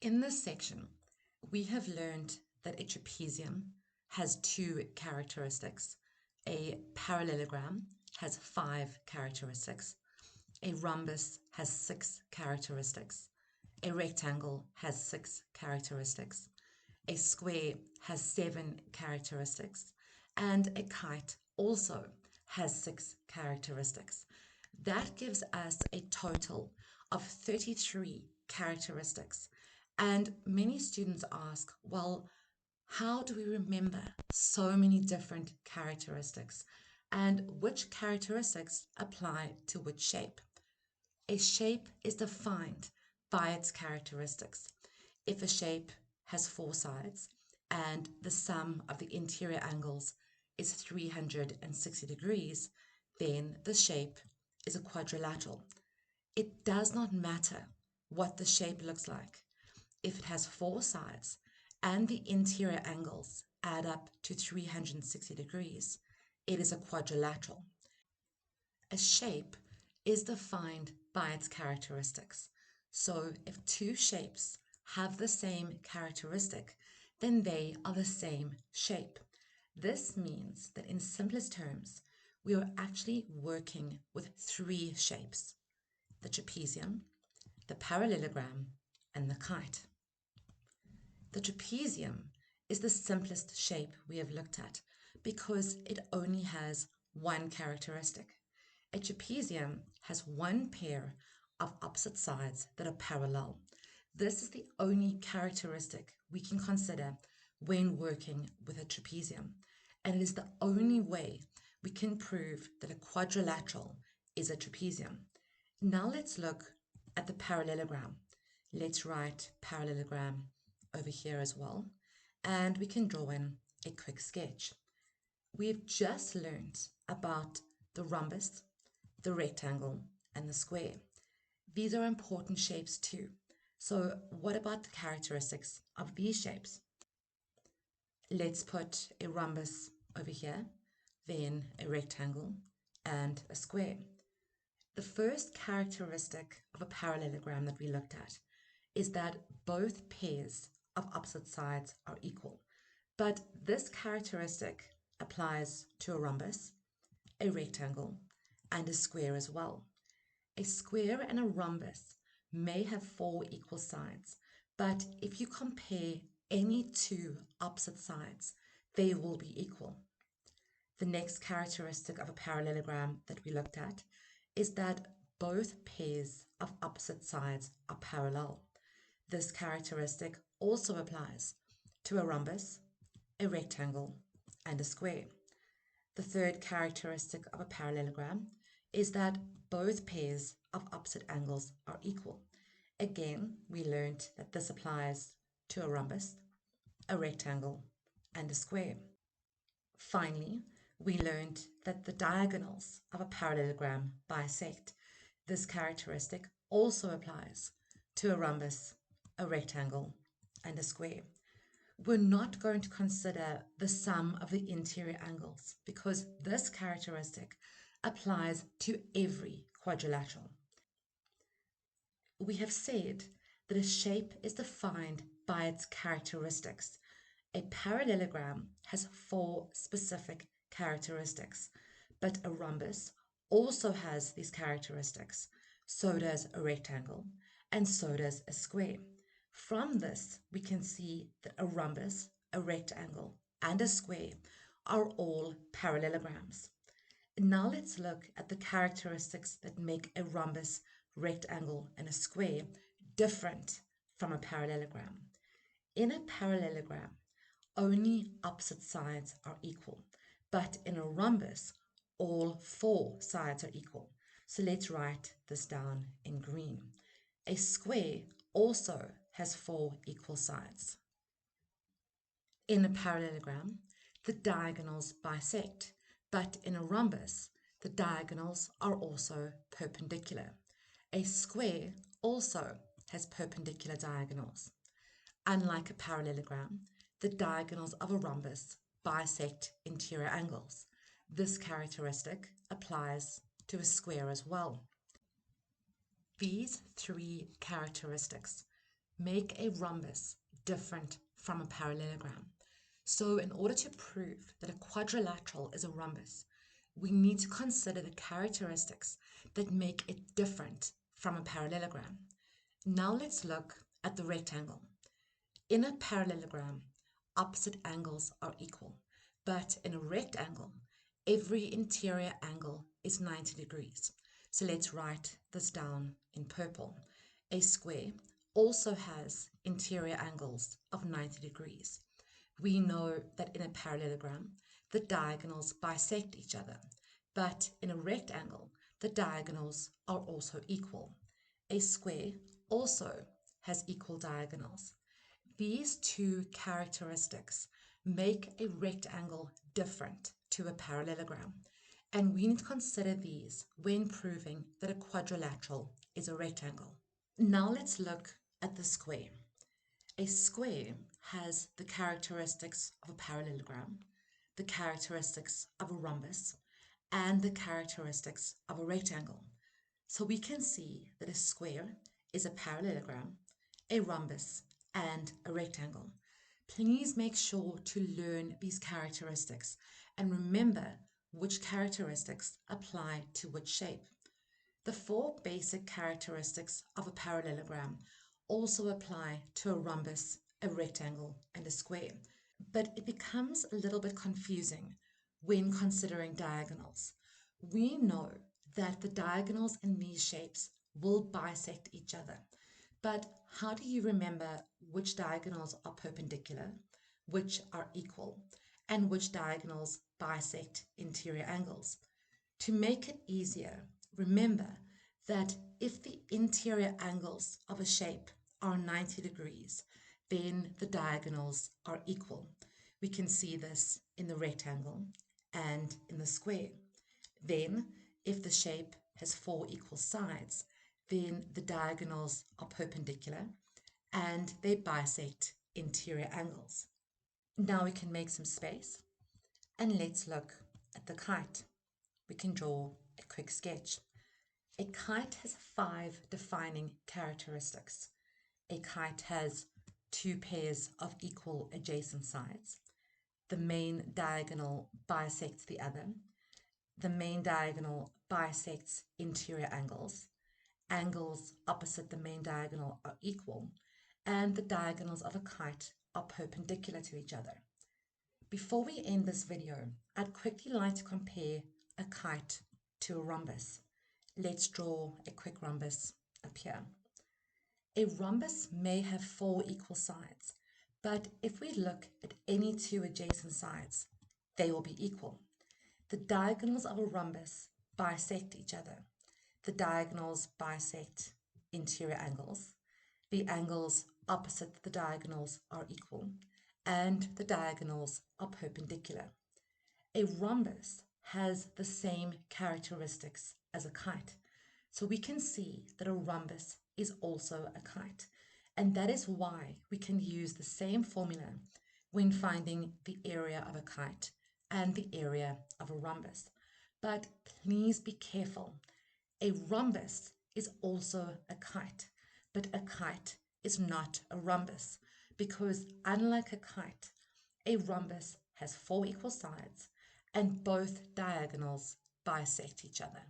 In this section, we have learned that a trapezium has two characteristics. A parallelogram has 5 characteristics. A rhombus has 6 characteristics. A rectangle has 6 characteristics. A square has 7 characteristics. And a kite also has 6 characteristics. That gives us a total of 33 characteristics. And many students ask, well, how do we remember so many different characteristics? And which characteristics apply to which shape? A shape is defined by its characteristics. If a shape has 4 sides and the sum of the interior angles is 360 degrees, then the shape is a quadrilateral. It does not matter what the shape looks like. If it has 4 sides and the interior angles add up to 360 degrees, it is a quadrilateral. A shape is defined by its characteristics. So if two shapes have the same characteristic, then they are the same shape. This means that in simplest terms, we are actually working with 3 shapes: the trapezium, the parallelogram, and the kite. The trapezium is the simplest shape we have looked at because it only has one characteristic. A trapezium has one pair of opposite sides that are parallel. This is the only characteristic we can consider when working with a trapezium, and it is the only way we can prove that a quadrilateral is a trapezium. Now let's look at the parallelogram. Let's write parallelogram over here as well, and we can draw in a quick sketch. We've just learned about the rhombus, the rectangle, and the square. These are important shapes too. So what about the characteristics of these shapes? Let's put a rhombus over here, then a rectangle, and a square. The first characteristic of a parallelogram that we looked at is that both pairs of opposite sides are equal. But this characteristic applies to a rhombus, a rectangle, and a square as well. A square and a rhombus may have 4 equal sides, but if you compare any 2 opposite sides, they will be equal. The next characteristic of a parallelogram that we looked at is that both pairs of opposite sides are parallel. This characteristic also applies to a rhombus, a rectangle, and a square. The third characteristic of a parallelogram is that both pairs of opposite angles are equal. Again, we learned that this applies to a rhombus, a rectangle, and a square. Finally, we learned that the diagonals of a parallelogram bisect. This characteristic also applies to a rhombus, a rectangle, and a square. We're not going to consider the sum of the interior angles because this characteristic applies to every quadrilateral. We have said that a shape is defined by its characteristics. A parallelogram has 4 specific characteristics, but a rhombus also has these characteristics. So does a rectangle, and so does a square. From this, we can see that a rhombus, a rectangle, and a square are all parallelograms. Now let's look at the characteristics that make a rhombus, rectangle, and a square different from a parallelogram. In a parallelogram, only opposite sides are equal, but in a rhombus, all 4 sides are equal. So let's write this down in green. A square also has 4 equal sides. In a parallelogram, the diagonals bisect, but in a rhombus, the diagonals are also perpendicular. A square also has perpendicular diagonals. Unlike a parallelogram, the diagonals of a rhombus bisect interior angles. This characteristic applies to a square as well. These 3 characteristics make a rhombus different from a parallelogram. So in order to prove that a quadrilateral is a rhombus, we need to consider the characteristics that make it different from a parallelogram. Now let's look at the rectangle. In a parallelogram, opposite angles are equal, but in a rectangle, every interior angle is 90 degrees. So let's write this down in purple. A square also has interior angles of 90 degrees. We know that in a parallelogram, the diagonals bisect each other, but in a rectangle, the diagonals are also equal. A square also has equal diagonals. These two characteristics make a rectangle different to a parallelogram, and we need to consider these when proving that a quadrilateral is a rectangle. Now let's look at the square. A square has the characteristics of a parallelogram, the characteristics of a rhombus, and the characteristics of a rectangle. So we can see that a square is a parallelogram, a rhombus, and a rectangle. Please make sure to learn these characteristics and remember which characteristics apply to which shape. The four basic characteristics of a parallelogram also apply to a rhombus, a rectangle, and a square. But it becomes a little bit confusing when considering diagonals. We know that the diagonals in these shapes will bisect each other. But how do you remember which diagonals are perpendicular, which are equal, and which diagonals bisect interior angles? To make it easier, remember that if the interior angles of a shape are 90 degrees, then the diagonals are equal. We can see this in the rectangle and in the square. Then, if the shape has four equal sides, then the diagonals are perpendicular and they bisect interior angles. Now we can make some space and let's look at the kite. We can draw a quick sketch. A kite has 5 defining characteristics. A kite has 2 pairs of equal adjacent sides. The main diagonal bisects the other. The main diagonal bisects interior angles. Angles opposite the main diagonal are equal, and the diagonals of a kite are perpendicular to each other. Before we end this video, I'd quickly like to compare a kite to a rhombus. Let's draw a quick rhombus up here. A rhombus may have 4 equal sides, but if we look at any 2 adjacent sides, they will be equal. The diagonals of a rhombus bisect each other. The diagonals bisect interior angles. The angles opposite the diagonals are equal, and the diagonals are perpendicular. A rhombus has the same characteristics as a kite. So we can see that a rhombus is also a kite. And that is why we can use the same formula when finding the area of a kite and the area of a rhombus. But please be careful. A rhombus is also a kite, but a kite is not a rhombus because unlike a kite, a rhombus has 4 equal sides and both diagonals bisect each other.